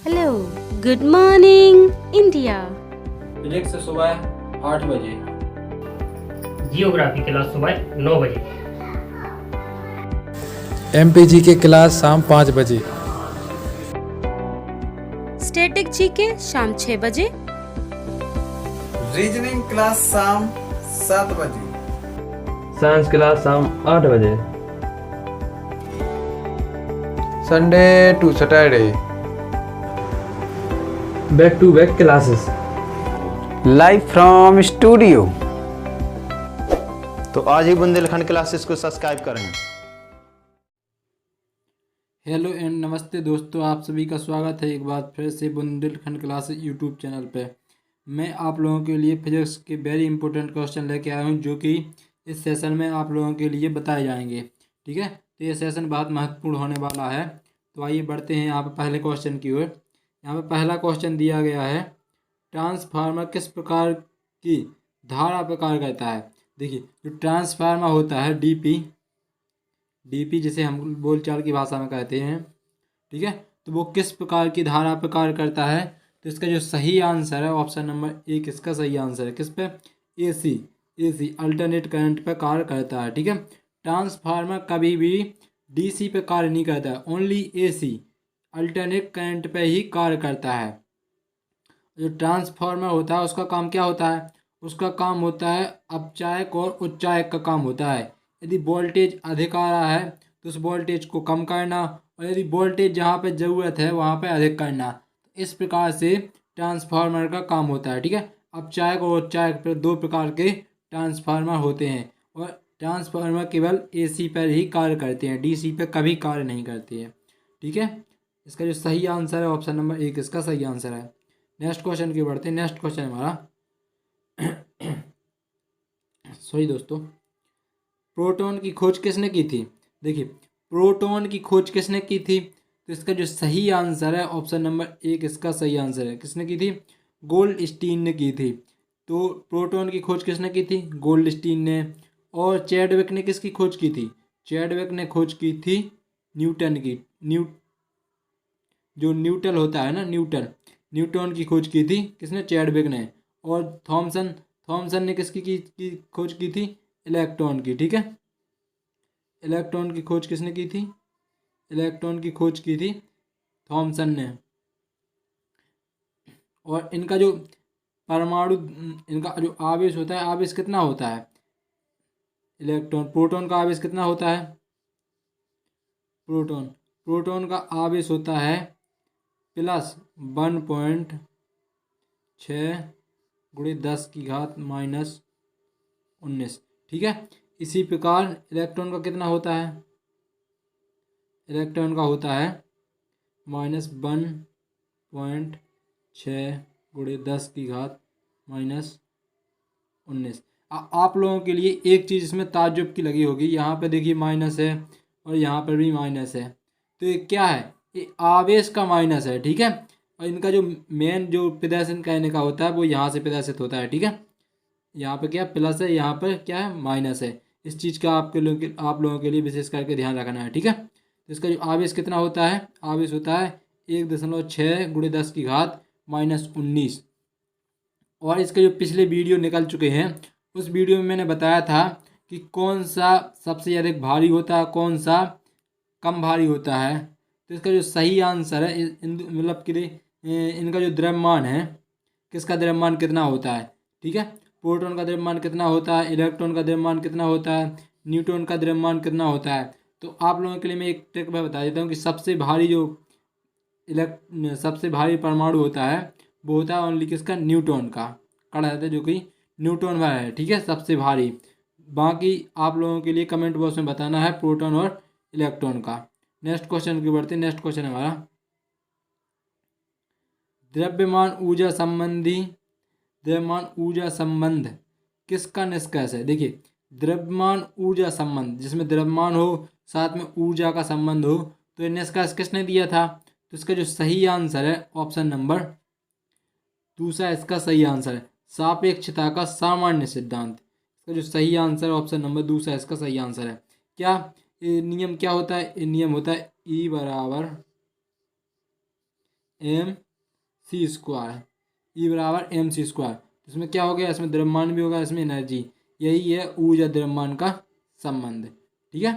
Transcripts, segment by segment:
Hello, good morning India. Physics सुबह 8 बजे। Geography class सुबह 9 बजे। एमपीजी की क्लास शाम 5 बजे। स्टैटिक जीके शाम 6 बजे। रीजनिंग क्लास शाम 7 बजे। साइंस क्लास शाम 8 बजे। Sunday to Saturday back to back classes. Live from studio. तो आज ही बुंदेलखंड क्लासेस को सब्सक्राइब करें। हेलो एंड नमस्ते दोस्तों, आप सभी का स्वागत है एक बार फिर से बुंदेलखंड क्लासेस यूट्यूब चैनल पे। मैं आप लोगों के लिए फिजिक्स के वेरी इंपॉर्टेंट क्वेश्चन लेके आया हूँ जो कि इस सेशन में आप लोगों के लिए बताए जाएंगे। ठीक है, तो ये सेशन बहुत महत्वपूर्ण होने वाला है। तो आइए बढ़ते हैं यहाँ पर पहले क्वेश्चन की ओर। यहाँ पर पहला क्वेश्चन दिया गया है, ट्रांसफार्मर किस प्रकार की धारा प्रकार करता है। देखिए, जो ट्रांसफार्मर होता है डीपी जिसे हम बोलचाल की भाषा में कहते हैं, ठीक है, तो वो किस प्रकार की धारा प्रकार करता है। तो इसका जो सही आंसर है ऑप्शन नंबर 1 इसका सही आंसर है। किस पे? एसी अल्टरनेट करंट पे कार्य करता है। ठीक है, ट्रांसफार्मर कभी भी डीसी पे कार्य नहीं करता है, ओनली एसी अल्टरनेट करंट पे ही कार्य करता है। जो ट्रांसफार्मर होता है उसका काम क्या होता है? उसका काम होता है अपचायक और उच्चायक का काम होता है। यदि वोल्टेज अधिक आ रहा है तो उस वोल्टेज को कम करना, और यदि वोल्टेज जहाँ पे ज़रूरत है वहाँ पे अधिक करना। इस प्रकार से ट्रांसफार्मर का काम होता है। ठीक है, अपचायक और उच्चायक पर दो प्रकार के ट्रांसफार्मर होते हैं, और ट्रांसफार्मर केवल एसी पर ही कार्य करते हैं, डीसी पर कभी कार्य नहीं करते हैं। ठीक है, इसका जो सही आंसर है ऑप्शन नंबर 1 इसका सही आंसर है। नेक्स्ट क्वेश्चन की बढ़ते हैं। नेक्स्ट क्वेश्चन हमारा सॉरी दोस्तों, प्रोटॉन की खोज किसने की थी। देखिए, प्रोटॉन की खोज किसने की थी, तो इसका जो सही आंसर है ऑप्शन नंबर 1 इसका सही आंसर है। किसने की थी? गोल्डस्टीन ने की थी। तो प्रोटॉन की खोज किसने की थी? गोल्डस्टीन ने। और चैडविक ने किसकी खोज की थी? चैडविक ने खोज की थी न्यूटन की। जो न्यूटन होता है ना, न्यूटन की खोज की थी किसने? चैडविक ने। और थॉमसन ने किसकी की खोज की थी? इलेक्ट्रॉन की। ठीक है, इलेक्ट्रॉन की खोज किसने की थी? इलेक्ट्रॉन की खोज की थी थॉमसन ने। और इनका जो परमाणु, इनका जो आवेश होता है, आवेश कितना होता है? प्रोटॉन का आवेश कितना होता है? प्रोटॉन का आवेश होता है +1.6 × 10⁻⁻⁹। ठीक है, इसी प्रकार इलेक्ट्रॉन का कितना होता है? इलेक्ट्रॉन का होता है -1.6 × 10⁻⁻⁹। आप लोगों के लिए एक चीज़ इसमें ताज्जुब की लगी होगी, यहाँ पे देखिए माइनस है और यहाँ पर भी माइनस है। तो ये क्या है? ये आवेश का माइनस है। ठीक है, और इनका जो मेन जो प्रदर्शन कहने का होता है वो यहाँ से प्रदर्शित होता है। ठीक है, यहाँ पे क्या प्लस है, यहाँ पर क्या है? माइनस है। इस चीज़ का आप लोगों के लिए विशेष करके ध्यान रखना है। ठीक है, तो इसका जो आवेश कितना होता है? आवेश होता है 1.6 × 10⁻⁻⁹। और इसके जो पिछले वीडियो निकल चुके हैं उस वीडियो में मैंने बताया था कि कौन सा सबसे अधिक भारी होता है, कौन सा कम भारी होता है। तो इसका जो सही आंसर है मतलब कि इनका जो द्रव्यमान है, किसका द्रव्यमान कितना होता है। ठीक है, प्रोटॉन का द्रव्यमान कितना होता है, इलेक्ट्रॉन का द्रव्यमान कितना होता है, न्यूट्रॉन का द्रव्यमान कितना होता है। तो आप लोगों के लिए मैं एक ट्रिक बता देता हूँ कि सबसे भारी परमाणु होता है वो होता है ओनली किसका? न्यूट्रॉन का कड़ा रहता है, जो कि न्यूट्रॉन वाला है। ठीक है, सबसे भारी। बाकी आप लोगों के लिए कमेंट बॉक्स में बताना है प्रोटॉन और इलेक्ट्रॉन का। नेक्स्ट क्वेश्चन की बढ़ते हैं। नेक्स्ट क्वेश्चन हमारा, द्रव्यमान ऊर्जा संबंध किसका निष्कर्ष है। देखिए, द्रव्यमान ऊर्जा संबंध जिसमें द्रव्यमान हो साथ में ऊर्जा का संबंध हो, तो ये निष्कर्ष किसने दिया था? तो इसका जो सही आंसर है ऑप्शन नंबर 2 इसका सही आंसर है, सापेक्षता का सामान्य सिद्धांत। इसका जो सही आंसर है ऑप्शन नंबर 2 इसका सही आंसर है। क्या ये नियम क्या होता है? ये नियम होता है E एम सी स्क्वायर, ई बराबर एम सी स्क्वायर। इसमें क्या हो गया, इसमें द्रव्यमान भी होगा, इसमें एनर्जी, यही है ऊर्जा द्रव्यमान का संबंध। ठीक है,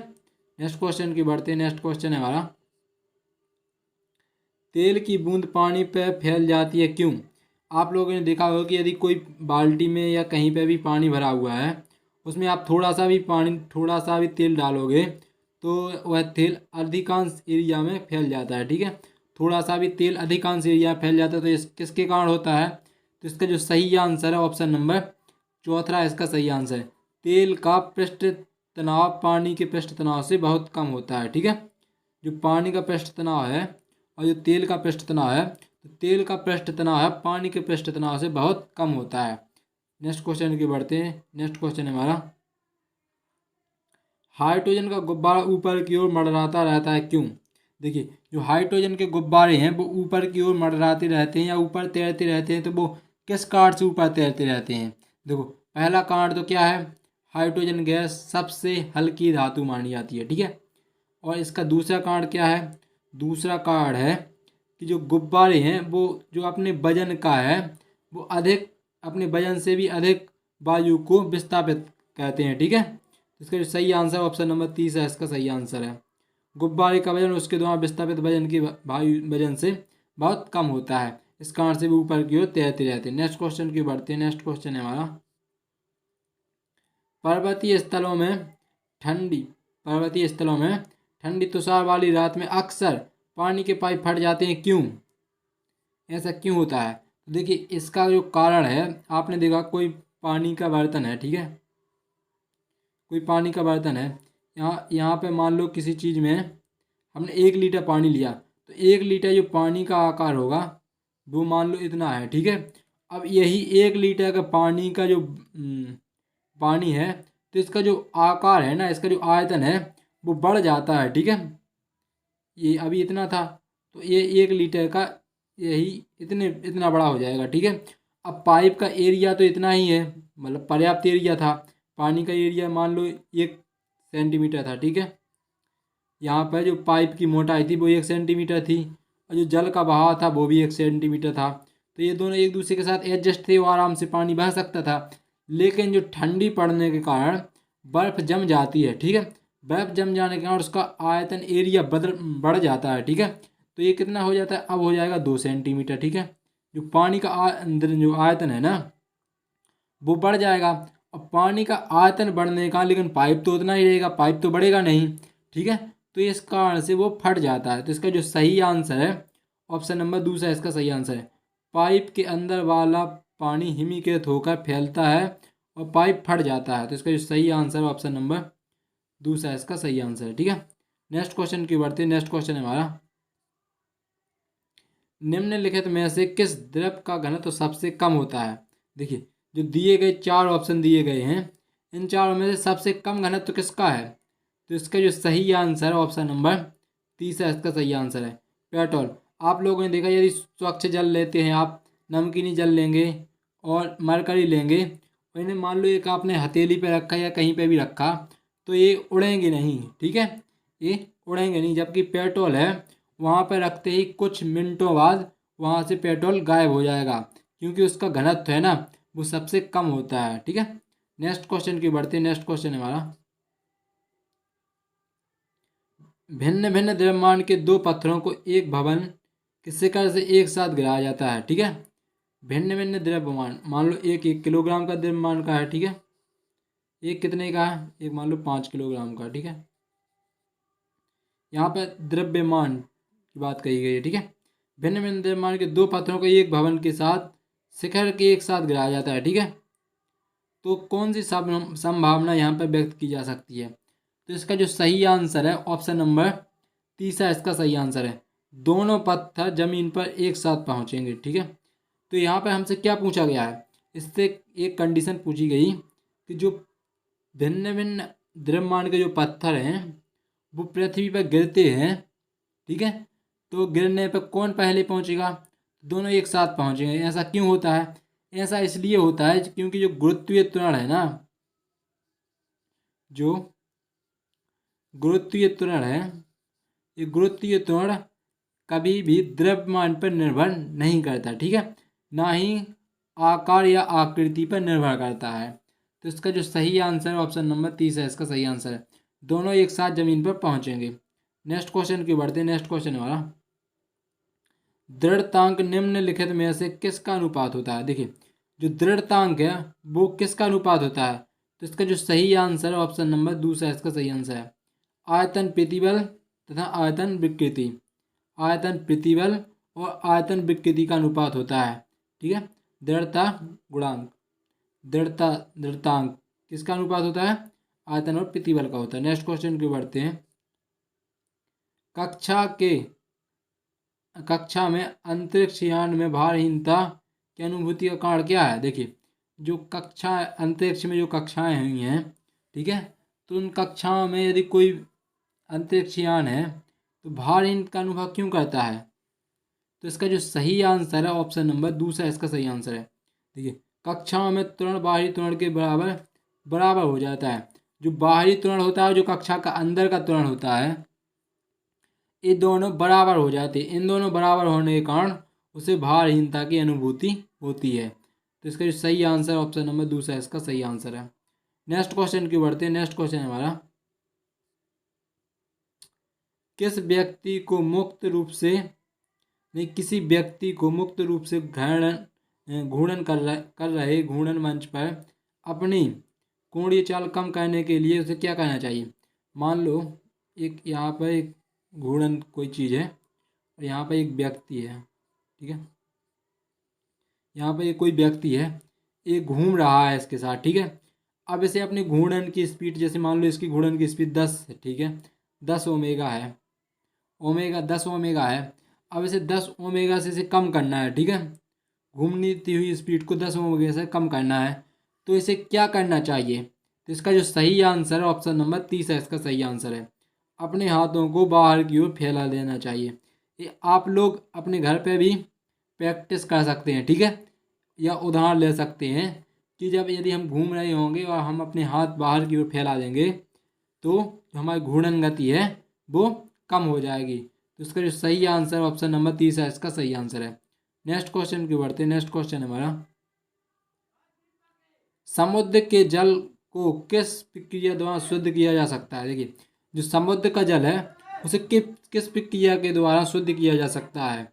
नेक्स्ट क्वेश्चन की बढ़ते हैं। नेक्स्ट क्वेश्चन है हमारा, तेल की बूंद पानी पर फैल जाती है क्यों? आप लोगों ने देखा होगा कि यदि कोई बाल्टी में या कहीं पे भी पानी भरा हुआ है, उसमें आप थोड़ा सा भी तेल डालोगे तो वह तेल अधिकांश एरिया में फैल जाता है। ठीक है, थोड़ा सा भी तेल अधिकांश एरिया में फैल जाता है, तो इस किसके कारण होता है? तो इसका जो सही आंसर है ऑप्शन नंबर चौथा इसका सही आंसर है। तेल का पृष्ठ तनाव पानी के पृष्ठ तनाव से बहुत कम होता है। ठीक है, जो पानी का पृष्ठ तनाव है और जो तेल का पृष्ठ तनाव है, तो तेल का पृष्ठ तनाव है पानी के पृष्ठ तनाव से बहुत कम होता है। नेक्स्ट क्वेश्चन की बढ़ते हैं। नेक्स्ट क्वेश्चन है हमारा, हाइड्रोजन का गुब्बारा ऊपर की ओर मंडराता रहता है क्यों? देखिए, जो हाइड्रोजन के गुब्बारे हैं वो ऊपर की ओर मंडराते रहते हैं या ऊपर तैरते रहते हैं, तो वो किस कारण से ऊपर तैरते रहते हैं? देखो, पहला कारण तो क्या है, हाइड्रोजन गैस सबसे हल्की धातु मानी जाती है। ठीक है, और इसका दूसरा कारण क्या है? दूसरा कारण है कि जो गुब्बारे हैं वो जो अपने वजन का है वो अधिक, अपने वजन से भी अधिक वायु को विस्थापित करते हैं। ठीक है, इसका जो सही आंसर ऑप्शन नंबर 30 है, इसका सही आंसर है। गुब्बारे का वजन उसके द्वारा विस्थापित वजन की वायु वजन से बहुत कम होता है, इस कारण से भी ऊपर की ओर तैरते रहते हैं। नेक्स्ट क्वेश्चन की बढ़ते हैं। नेक्स्ट क्वेश्चन है हमारा, पर्वतीय स्थलों में ठंडी तुषार वाली रात में अक्सर पानी के पाइप फट जाते हैं क्यों? ऐसा क्यों होता है? तो देखिए, इसका जो कारण है, आपने देखा कोई पानी का बर्तन है, ठीक है, कोई पानी का बर्तन है, यहाँ पे मान लो किसी चीज़ में हमने 1 लीटर पानी लिया, तो 1 लीटर जो पानी का आकार होगा वो मान लो इतना है। ठीक है, अब यही 1 लीटर का पानी का जो पानी है, तो इसका जो आकार है ना, इसका जो आयतन है वो बढ़ जाता है। ठीक है, ये अभी इतना था तो ये 1 लीटर का यही इतना बड़ा हो जाएगा। ठीक है, अब पाइप का एरिया तो इतना ही है, मतलब पर्याप्त एरिया था। पानी का एरिया मान लो 1 सेंटीमीटर था। ठीक है, यहाँ पर जो पाइप की मोटाई थी वो 1 सेंटीमीटर थी और जो जल का बहाव था वो भी 1 सेंटीमीटर था, तो ये दोनों एक दूसरे के साथ एडजस्ट थे, वो आराम से पानी बह सकता था। लेकिन जो ठंडी पड़ने के कारण बर्फ़ जम जाती है। ठीक है, बर्फ़ जम जाने के कारण उसका आयतन एरिया बढ़ जाता है। ठीक है, तो ये कितना हो जाता है? अब हो जाएगा 2 सेंटीमीटर। ठीक है, जो पानी का अंदर जो आयतन है ना वो बढ़ जाएगा, और पानी का आयतन बढ़ने का, लेकिन पाइप तो उतना ही रहेगा, पाइप तो बढ़ेगा नहीं। ठीक है, तो इस कारण से वो फट जाता है। तो इसका जो सही आंसर है ऑप्शन नंबर दूसरा इसका सही आंसर है। पाइप के अंदर वाला पानी हिमीकृत होकर फैलता है और पाइप फट जाता है, तो इसका जो सही आंसर ऑप्शन नंबर दूसरा इसका सही आंसर है। ठीक है, नेक्स्ट क्वेश्चन की बढ़ते हैं। नेक्स्ट क्वेश्चन है हमारा, निम्नलिखित में से किस द्रव का घनत्व सबसे कम होता है? देखिए, जो दिए गए 4 ऑप्शन दिए गए हैं, इन चारों में से सबसे कम घनत्व किसका है? तो इसका जो सही आंसर है ऑप्शन नंबर 30 इसका सही आंसर है, पेट्रोल। आप लोगों ने देखा, यदि स्वच्छ जल लेते हैं आप, नमकीनी जल लेंगे और मरकरी लेंगे, और इन्हें मान लो एक आपने हथेली पे रखा या कहीं पे भी रखा, तो ये उड़ेंगे नहीं। ठीक है, ये उड़ेंगे नहीं, जबकि पेट्रोल है वहाँ पर रखते ही कुछ मिनटों बाद वहाँ से पेट्रोल गायब हो जाएगा, क्योंकि उसका घनत्व है ना वो सबसे कम होता है। ठीक है, नेक्स्ट क्वेश्चन की बढ़ते हैं। नेक्स्ट क्वेश्चन है हमारा, भिन्न भिन्न द्रव्यमान के 2 पत्थरों को एक भवन के शिखर से एक साथ गिराया जाता है। ठीक है, भिन्न भिन्न द्रव्यमान, मान लो एक 1 किलोग्राम का द्रव्यमान का है। ठीक है, एक कितने का है? एक मान लो 5 किलोग्राम का। ठीक है, यहाँ पर द्रव्यमान की बात कही गई है। ठीक है, भिन्न भिन्न द्रव्यमान के 2 पत्थरों को एक भवन के साथ शिखर के एक साथ गिराया जाता है। ठीक है, तो कौन सी संभावना यहाँ पर व्यक्त की जा सकती है? तो इसका जो सही आंसर है ऑप्शन नंबर 30 इसका सही आंसर है, दोनों पत्थर जमीन पर एक साथ पहुँचेंगे। ठीक है, तो यहाँ पर हमसे क्या पूछा गया है? इससे एक कंडीशन पूछी गई कि जो भिन्न भिन्न द्रव्यमान के जो पत्थर हैं वो पृथ्वी पर गिरते हैं। ठीक है, तो गिरने पर कौन पहले पहुँचेगा? दोनों एक साथ पहुँचेंगे। ऐसा क्यों होता है? ऐसा इसलिए होता है क्योंकि जो गुरुत्वीय त्वरण है ना, जो गुरुत्वीय त्वरण है, ये गुरुत्वीय त्वरण कभी भी द्रव्यमान पर निर्भर नहीं करता, ठीक है, ना ही आकार या आकृति पर निर्भर करता है। तो इसका जो सही आंसर है ऑप्शन नंबर 30 है, इसका सही आंसर है। दोनों एक साथ जमीन पर पहुंचेंगे। नेक्स्ट क्वेश्चन की बढ़ते हैं। नेक्स्ट क्वेश्चन है हमारा, दृढ़तांक निम्नलिखित में से किसका अनुपात होता है। देखिए जो दृढ़तांक है वो किसका अनुपात होता है, तो इसका जो सही आंसर है ऑप्शन नंबर दूसरा, इसका सही आंसर है आयतन प्रतिबल तथा आयतन विकृति। आयतन प्रतिबल और आयतन विकृति का अनुपात होता है, ठीक है। दृढ़ता गुणांक, दृढ़तांक किसका अनुपात होता है, आयतन और प्रतिबल का होता है। नेक्स्ट क्वेश्चन की बढ़ते हैं। कक्षा में अंतरिक्ष यान में भारहीनता की अनुभूति का कारण क्या है। देखिए जो कक्षा अंतरिक्ष में जो कक्षाएं हुई हैं, ठीक है, तो उन कक्षाओं में यदि कोई अंतरिक्ष यान है तो भारहीन का अनुभव क्यों करता है, तो इसका जो सही आंसर है ऑप्शन नंबर दूसरा, इसका सही आंसर है। देखिए कक्षाओं में त्वरण बाहरी त्वरण के बराबर हो जाता है। जो बाहरी त्वरण होता है, जो कक्षा का अंदर का त्वरण होता है, ये दोनों बराबर हो जाते हैं। इन दोनों बराबर होने के कारण उसे भारहीनता की अनुभूति होती है। तो इसका जो सही आंसर ऑप्शन नंबर दूसरा, इसका सही आंसर है। नेक्स्ट क्वेश्चन की बढ़ते हैं। नेक्स्ट क्वेश्चन है हमारा, किसी व्यक्ति को मुक्त रूप से घूर्णन कर रहे घूर्णन मंच पर अपनी कोणीय चाल कम करने के लिए उसे क्या करना चाहिए। मान लो एक यहाँ पर एक घूर्णन कोई चीज़ है और यहाँ पर एक व्यक्ति है, ठीक है, यहाँ पर एक कोई व्यक्ति है, ये घूम रहा है इसके साथ, ठीक है। अब इसे अपनी घूर्णन की स्पीड, जैसे मान लो इसकी घूर्णन की स्पीड 10 है, ठीक है, 10 ओमेगा है, 10 ओमेगा है। अब इसे 10 ओमेगा से इसे कम करना है, ठीक है, घूमती हुई स्पीड को 10 ओमेगा से कम करना है, तो इसे क्या करना चाहिए। तो इसका जो सही आंसर है ऑप्शन नंबर 30 है, इसका सही आंसर है अपने हाथों को बाहर की ओर फैला देना चाहिए। ये आप लोग अपने घर पे भी प्रैक्टिस कर सकते हैं, ठीक है, या उदाहरण ले सकते हैं कि जब यदि हम घूम रहे होंगे और हम अपने हाथ बाहर की ओर फैला देंगे तो जो हमारी घूर्णन गति है वो कम हो जाएगी। तो इसका जो सही आंसर ऑप्शन नंबर 30 है, इसका सही आंसर है। नेक्स्ट क्वेश्चन की बढ़ते हैं। नेक्स्ट क्वेश्चन है हमारा, समुद्र के जल को किस प्रक्रिया द्वारा शुद्ध किया जा सकता है। देखिए जो समुद्र का जल है उसे किस प्रक्रिया के द्वारा शुद्ध किया जा सकता है।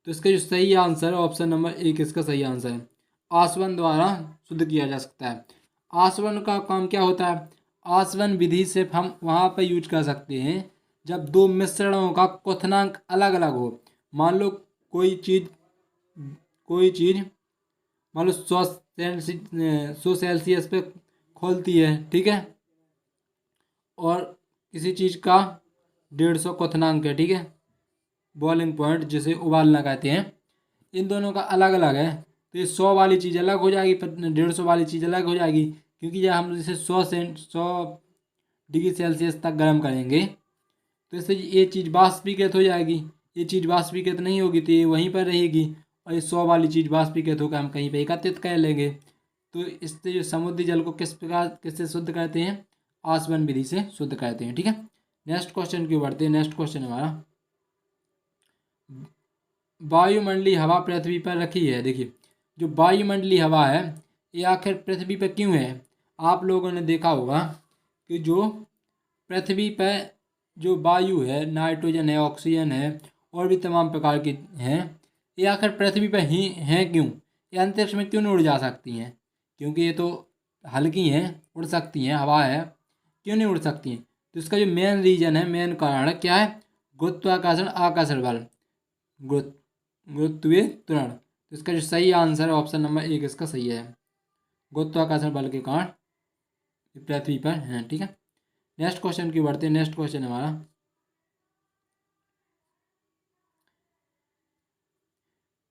तो इसका जो सही आंसर है ऑप्शन नंबर 1, इसका सही आंसर है आसवन द्वारा शुद्ध किया जा सकता है। आसवन का काम क्या होता है, आसवन विधि सिर्फ हम वहाँ पर यूज कर सकते हैं जब दो मिश्रणों का क्वथनांक अलग अलग हो। मान लो कोई चीज़ मान लो 100 सेल्सियस पे खोलती है, ठीक है, और किसी चीज़ का 150 क्वथनांक है, ठीक है, बॉइलिंग पॉइंट जिसे उबालना कहते हैं, इन दोनों का अलग अलग है। तो ये 100 वाली चीज़ अलग हो जाएगी, 150 वाली चीज़ अलग हो जाएगी, क्योंकि जब हम इसे 100 डिग्री सेल्सियस तक गर्म करेंगे तो इससे ये चीज़ वाष्पीकृत हो जाएगी। ये चीज़ वाष्पीकृत नहीं होगी तो ये वहीं पर रहेगी, और ये 100 वाली चीज़ वाष्पीकृत होकर हम कहीं पर एकत्रित कर लेंगे। तो इससे जो समुद्री जल को किससे शुद्ध करते हैं, आसवन विधि से शुद्ध करते हैं, ठीक है। नेक्स्ट क्वेश्चन की बढ़ते हैं। नेक्स्ट क्वेश्चन हमारा, वायुमंडलीय हवा पृथ्वी पर रखी है। देखिए जो वायुमंडलीय हवा है ये आखिर पृथ्वी पर क्यों है। आप लोगों ने देखा होगा कि जो पृथ्वी पर जो वायु है, नाइट्रोजन है, ऑक्सीजन है और भी तमाम प्रकार की हैं, ये आखिर पृथ्वी पर ही हैं क्यों, ये अंतरिक्ष में क्यों नहीं उड़ जा सकती हैं। क्योंकि ये तो हल्की हैं, उड़ सकती हैं, हवा है, क्यों नहीं उड़ सकती हैं। तो इसका जो मेन रीजन है, मेन कारण है क्या है, गुरुत्वाकर्षण आकर्षण बल, गुरुत्वीय त्वरण। तो इसका जो सही आंसर है ऑप्शन नंबर 1, इसका सही है, गुरुत्वाकर्षण बल के कारण पृथ्वी पर हैं, ठीक है। नेक्स्ट क्वेश्चन की बढ़ते हैं। नेक्स्ट क्वेश्चन हमारा,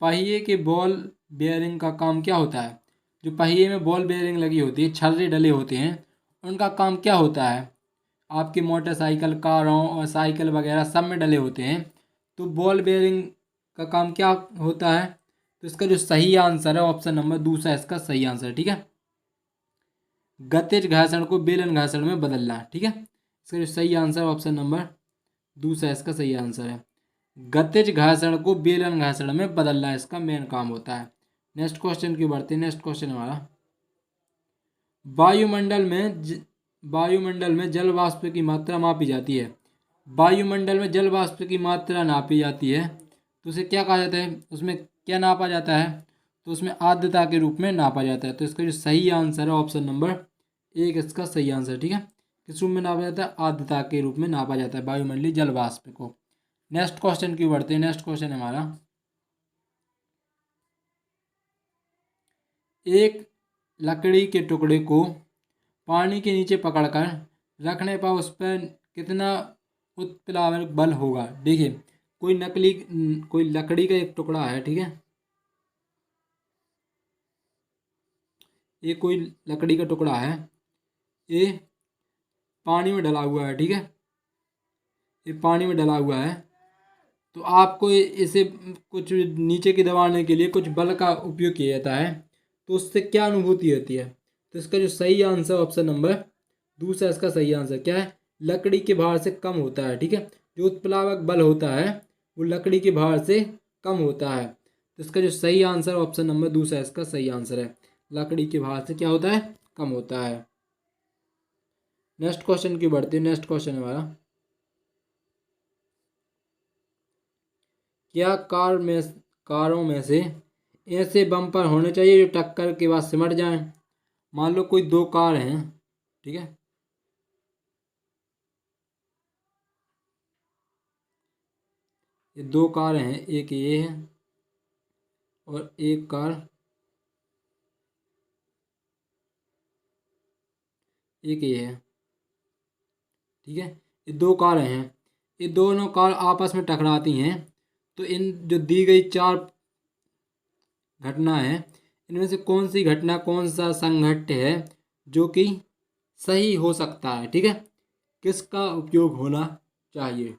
पहिए के बॉल बेयरिंग का काम क्या होता है। जो पहिए में बॉल बेयरिंग लगी होती है, छर्रे डले होते हैं, उनका काम क्या होता है। आपकी मोटरसाइकिल, कारों और साइकिल वगैरह सब में डले होते हैं, तो बॉल बेयरिंग का काम क्या होता है। तो इसका जो सही आंसर है ऑप्शन नंबर दूसरा, इसका सही आंसर है, ठीक है, गतिज घर्षण को बेलन घर्षण में बदलना, ठीक है। इसका जो सही आंसर ऑप्शन नंबर दूसरा, इसका सही आंसर है गतिज घर्षण को बेलन घर्षण में बदलना इसका मेन काम होता है। नेक्स्ट क्वेश्चन की बढ़ते हैं। नेक्स्ट क्वेश्चन हमारा, वायुमंडल में जल वाष्प की मात्रा मापी जाती है। वायुमंडल में जल वाष्प की मात्रा नापी जाती है तो उसे क्या कहा जाता है, उसमें क्या नापा जाता है, तो उसमें आर्द्रता के रूप में नापा जाता है। तो इसका जो सही आंसर है ऑप्शन नंबर 1 इसका सही आंसर। ठीक है, किस रूप में नापा जाता है, आर्द्रता के रूप में नापा जाता है वायुमंडलीय जल वाष्प को। नेक्स्ट क्वेश्चन की बढ़ते हैं। नेक्स्ट क्वेश्चन हमारा, एक लकड़ी के टुकड़े को पानी के नीचे पकड़कर रखने पर उस पर कितना उत्प्लावक बल होगा। देखिए, कोई लकड़ी का एक टुकड़ा है, ठीक है, ये कोई लकड़ी का टुकड़ा है, ये पानी में डला हुआ है, ठीक है, ये पानी में डला हुआ है। तो आपको इसे कुछ नीचे की दबाने के लिए कुछ बल का उपयोग किया जाता है, तो उससे क्या अनुभूति होती है। तो इसका जो सही आंसर ऑप्शन नंबर 2 इसका सही आंसर क्या है, लकड़ी के भार से कम होता है। ठीक है, जो उत्प्लावक बल होता है वो लकड़ी के भार से कम होता है। तो इसका जो सही आंसर ऑप्शन नंबर 2 इसका सही आंसर है, लकड़ी के भार से क्या होता है, कम होता है। नेक्स्ट क्वेश्चन की बढ़ते हैं। नेक्स्ट क्वेश्चन हमारा, क्या कारों में से ऐसे बम्पर होने चाहिए जो टक्कर के बाद सिमट जाएं। मान लो कोई 2 कार हैं, ठीक है, ये 2 कार हैं, एक ये है और एक कार एक ये है, ठीक है, ये 2 कार हैं, ये दोनों कार आपस में टकराती हैं। तो इन जो दी गई 4 घटना है, इनमें से कौन सी घटना, कौन सा संघट्य है जो कि सही हो सकता है, ठीक है, किसका उपयोग होना चाहिए।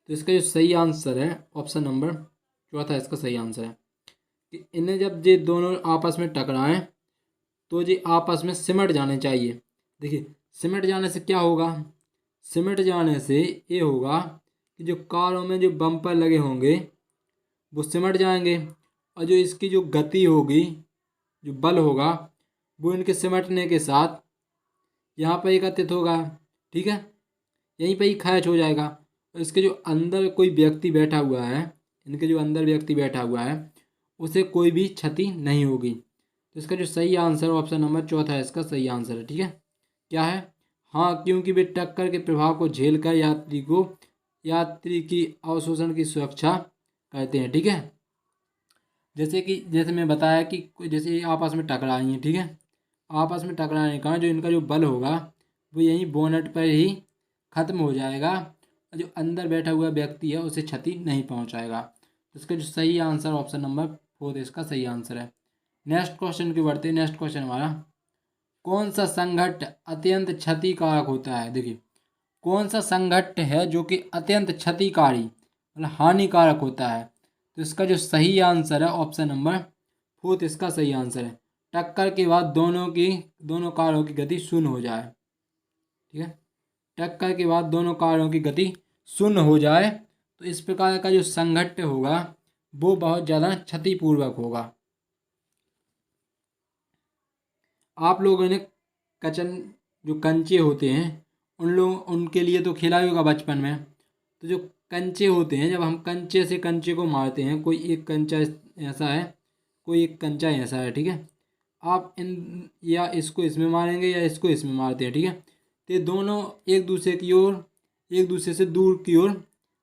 तो इसका जो सही आंसर है ऑप्शन नंबर 4 इसका सही आंसर है कि इन्हें जब ये दोनों आपस में टकराएं तो ये आपस में सिमट जाने चाहिए। देखिए, सिमट जाने से क्या होगा, सिमट जाने से ये होगा कि जो कारों में जो बम्पर लगे होंगे वो सिमट जाएंगे और जो इसकी जो गति होगी, जो बल होगा, वो इनके सिमटने के साथ यहाँ पर एकत्रित होगा, ठीक है, यहीं पर ही खैच हो जाएगा। और इसके जो अंदर कोई व्यक्ति बैठा हुआ है, इनके जो अंदर व्यक्ति बैठा हुआ है, उसे कोई भी क्षति नहीं होगी। तो इसका जो सही आंसर ऑप्शन नंबर 4 इसका सही आंसर है। ठीक है, क्या है, हाँ, क्योंकि वे टक्कर के प्रभाव को झेलकर यात्री की अवशोषण की सुरक्षा करते हैं। ठीक है, जैसे मैं बताया कि जैसे ये आपस में टकराई हैं, ठीक है, आपस में टकराने के कारण जो इनका जो बल होगा वो यहीं बोनट पर ही ख़त्म हो जाएगा और जो अंदर बैठा हुआ व्यक्ति है उसे क्षति नहीं पहुंचाएगा। तो इसका जो सही आंसर ऑप्शन नंबर 4 इसका सही आंसर है। नेक्स्ट क्वेश्चन की बढ़ते हैं। नेक्स्ट क्वेश्चन हमारा, कौन सा संघट्य अत्यंत क्षतिकारक होता है। देखिए, कौन सा संघट्य है जो कि अत्यंत क्षतिकारी मतलब हानिकारक होता है। तो इसका जो सही आंसर है ऑप्शन नंबर 4 इसका सही आंसर है, टक्कर के बाद दोनों कारों की गति शून्य हो जाए। ठीक है, टक्कर के बाद दोनों कारों की गति शून्य हो जाए तो इस प्रकार का जो संघट्य होगा वो बहुत ज़्यादा क्षतिपूर्वक होगा। आप लोगों ने जो कंचे होते हैं उनके लिए तो खेला ही होगा बचपन में। तो जो कंचे होते हैं, जब हम कंचे से कंचे को मारते हैं, कोई एक कंचा ऐसा है, कोई एक कंचा ऐसा है, ठीक है, आप या इसको इसमें मारेंगे या इसको इसमें मारते हैं, ठीक है, तो ये दोनों एक दूसरे से दूर की ओर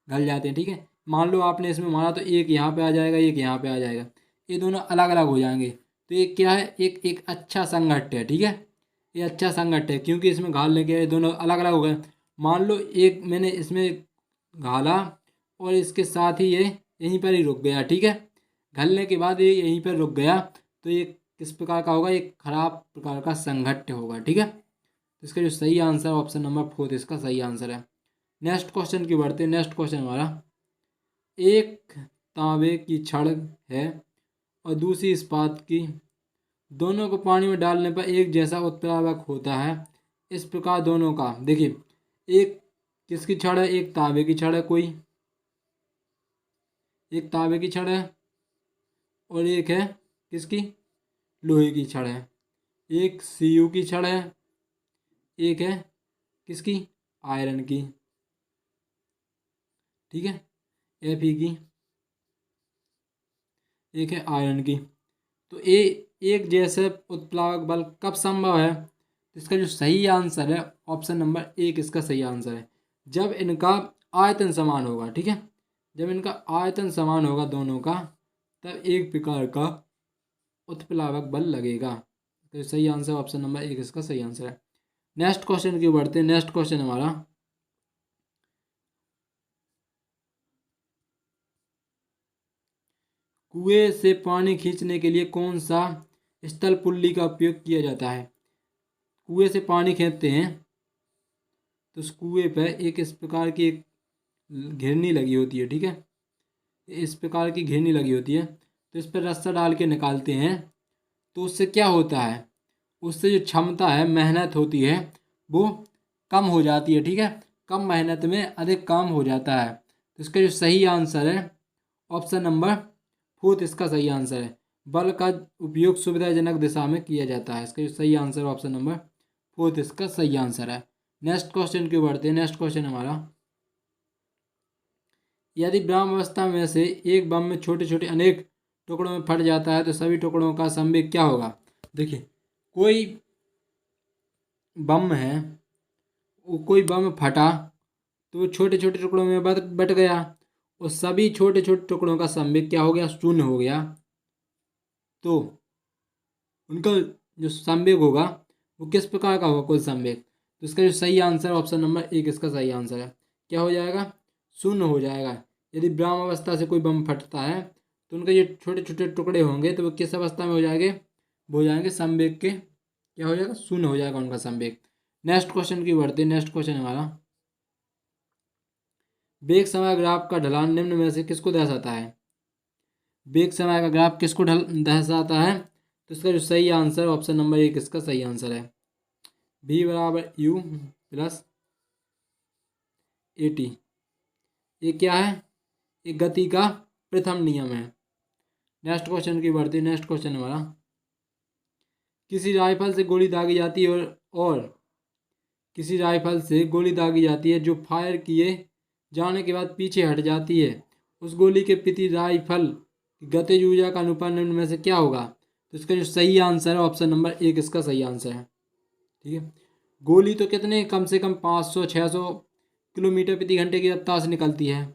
घल जाते हैं। ठीक है, मान लो आपने इसमें मारा तो एक यहाँ पे आ जाएगा, एक यहाँ पे आ जाएगा, ये दोनों अलग अलग हो जाएंगे। तो ये क्या है, एक अच्छा संघट्य है। ठीक है, ये अच्छा संघट्य है क्योंकि इसमें घालने के दोनों अलग अलग हो गए। मान लो एक मैंने इसमें घाला और इसके साथ ही ये यहीं पर ही रुक गया। ठीक है, घलने के बाद ये यहीं पर रुक गया, तो ये किस प्रकार का होगा, एक खराब प्रकार का संघट्य होगा। ठीक है, तो इसका जो सही आंसर ऑप्शन नंबर 4 इसका सही आंसर है। नेक्स्ट क्वेश्चन की बढ़ते हैं। नेक्स्ट क्वेश्चन हमारा, एक तांबे की छड़ है और दूसरी इस्पात की, दोनों को पानी में डालने पर एक जैसा उत्प्लावक होता है, इस प्रकार दोनों का देखिए, एक किसकी छड़ है, एक तांबे की छड़ है, कोई एक तांबे की छड़ है और एक है किसकी, लोहे की छड़ है। एक सीयू की छड़ है, एक है किसकी, आयरन की, ठीक है, Fe की, एक है आयरन की। तो एक जैसे उत्प्लावक बल कब संभव है? तो इसका जो सही आंसर है ऑप्शन नंबर एक इसका सही आंसर है, जब इनका आयतन समान होगा, ठीक है। जब इनका आयतन समान होगा दोनों का, तब एक प्रकार का उत्प्लावक बल लगेगा। तो सही आंसर ऑप्शन नंबर एक इसका सही आंसर है। नेक्स्ट क्वेश्चन की बढ़ते हैं। नेक्स्ट क्वेश्चन हमारा, कुएं से पानी खींचने के लिए कौन सा स्थल पुल्ली का उपयोग किया जाता है? कुएं से पानी खींचते हैं तो उस कुएं पर एक इस प्रकार की एक घिरनी लगी होती है, ठीक है, इस प्रकार की घिरनी लगी होती है। तो इस पर रस्सा डाल के निकालते हैं तो उससे क्या होता है, उससे जो क्षमता है, मेहनत होती है, वो कम हो जाती है, ठीक है, कम मेहनत में अधिक काम हो जाता है। तो इसका जो सही आंसर है ऑप्शन नंबर फोर्थ इसका सही आंसर है, बल का उपयोग सुविधाजनक दिशा में किया जाता है। इसका जो सही आंसर ऑप्शन नंबर फोर्थ इसका सही आंसर है। नेक्स्ट क्वेश्चन की बढ़ते हैं। नेक्स्ट क्वेश्चन हमारा, यदि ब्रह्मावस्था में से एक बम में छोटे छोटे अनेक टुकड़ों में फट जाता है तो सभी टुकड़ों का संवेग क्या होगा? देखिए, कोई बम है, वो कोई बम फटा तो वो छोटे छोटे टुकड़ों में बट गया, और सभी छोटे छोटे टुकड़ों का संवेग क्या हो गया? शून्य हो गया। तो उनका जो संवेग होगा वो किस प्रकार का होगा, कुल संवेग? तो इसका जो सही आंसर ऑप्शन नंबर एक इसका सही आंसर है, क्या हो जाएगा? शून्य हो जाएगा। यदि ब्रह्मावस्था से कोई बम फटता है तो उनके ये छोटे छोटे टुकड़े होंगे तो वो किस अवस्था में हो जाएंगे? वो हो जाएंगे संवेग के, क्या हो जाएगा? शून्य हो जाएगा उनका संवेग। नेक्स्ट क्वेश्चन की बढ़ते हैं। नेक्स्ट क्वेश्चन हमारा, वेग समय ग्राफ का ढलान निम्न में से किसको दर्शाता है? वेग समय का ग्राफ किसको दर्शाता है? तो इसका जो सही आंसर ऑप्शन नंबर एक इसका सही आंसर है, v बराबर u प्लस AT। ये क्या है? एक गति का प्रथम नियम है। नेक्स्ट क्वेश्चन की बढ़ती है। नेक्स्ट क्वेश्चन हमारा, किसी राइफल से गोली दागी जाती है और किसी राइफल से गोली दागी जाती है जो फायर किए जाने के बाद पीछे हट जाती है, उस गोली के प्रति राइफल की गतिज ऊर्जा का अनुपात निम्न में से क्या होगा? तो इसका जो सही आंसर है ऑप्शन नंबर एक इसका सही आंसर है, ठीक है। गोली तो कितने, कम से कम 500-600 किलोमीटर प्रति घंटे की रफ्तार से निकलती है,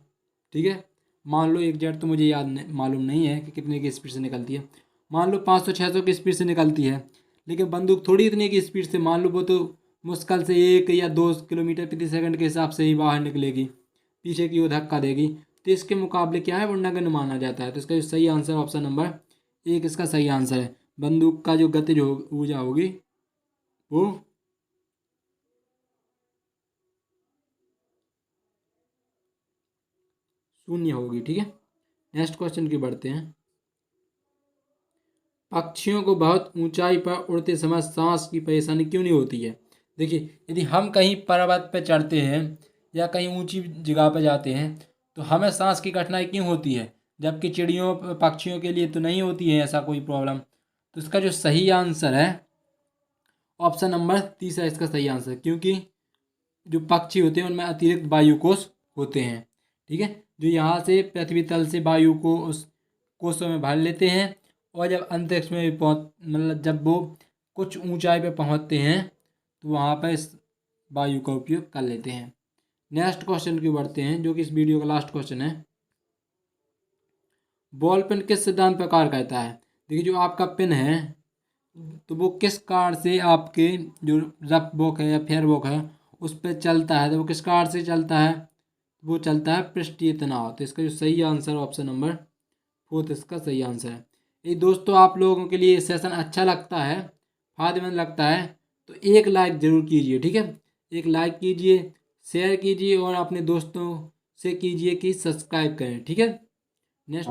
ठीक है। मान लो एग्जैक्ट तो मुझे याद मालूम नहीं है कि कितने की स्पीड से निकलती है, मान लो 500-600 की स्पीड से निकलती है, लेकिन बंदूक थोड़ी इतने की स्पीड से, मान लो वो तो मुश्किल से 1 या 2 किलोमीटर प्रति सेकंड के हिसाब से ही बाहर निकलेगी, पीछे की ओर धक्का देगी, तो इसके मुकाबले क्या है, वो नगण्य माना जाता है। तो इसका जो सही आंसर ऑप्शन नंबर एक इसका सही आंसर है। बंदूक का जो गतिज ऊर्जा होगी वो शून्य होगी, ठीक है। नेक्स्ट क्वेश्चन की बढ़ते हैं। पक्षियों को बहुत ऊंचाई पर उड़ते समय सांस की परेशानी क्यों नहीं होती है? देखिए, यदि हम कहीं पर्वत पर चढ़ते हैं या कहीं ऊंची जगह पर जाते हैं तो हमें सांस की कठिनाई क्यों होती है, जबकि चिड़ियों पक्षियों के लिए तो नहीं होती है ऐसा कोई प्रॉब्लम। तो इसका जो सही आंसर है ऑप्शन नंबर तीसरा इसका सही आंसर, क्योंकि जो पक्षी होते हैं उनमें अतिरिक्त वायु कोष होते हैं, ठीक है, जो यहाँ से पृथ्वी तल से वायु को उस कोषों में भर लेते हैं, और जब अंतरिक्ष में भी मतलब जब वो कुछ ऊंचाई पे पहुँचते हैं तो वहाँ पर इस वायु का उपयोग कर लेते हैं। नेक्स्ट क्वेश्चन की बढ़ते हैं, जो कि इस वीडियो का लास्ट क्वेश्चन है। बॉल पेन किस सिद्धांत पर कार्य करता है? देखिए, जो आपका पेन है तो वो किस कारण से आपके जो रफ बुक है या फेयर बुक है उस पर चलता है, तो वो किस कारण से चलता है? वो चलता है पृष्ठीय तनाव। तो इसका जो सही आंसर ऑप्शन नंबर फोर्थ इसका सही आंसर है। ये दोस्तों, आप लोगों के लिए सेशन अच्छा लगता है, फायदेमंद लगता है तो एक लाइक ज़रूर कीजिए, ठीक है, एक लाइक कीजिए, शेयर कीजिए और अपने दोस्तों से कीजिए कि सब्सक्राइब करें, ठीक है। नेक्स्ट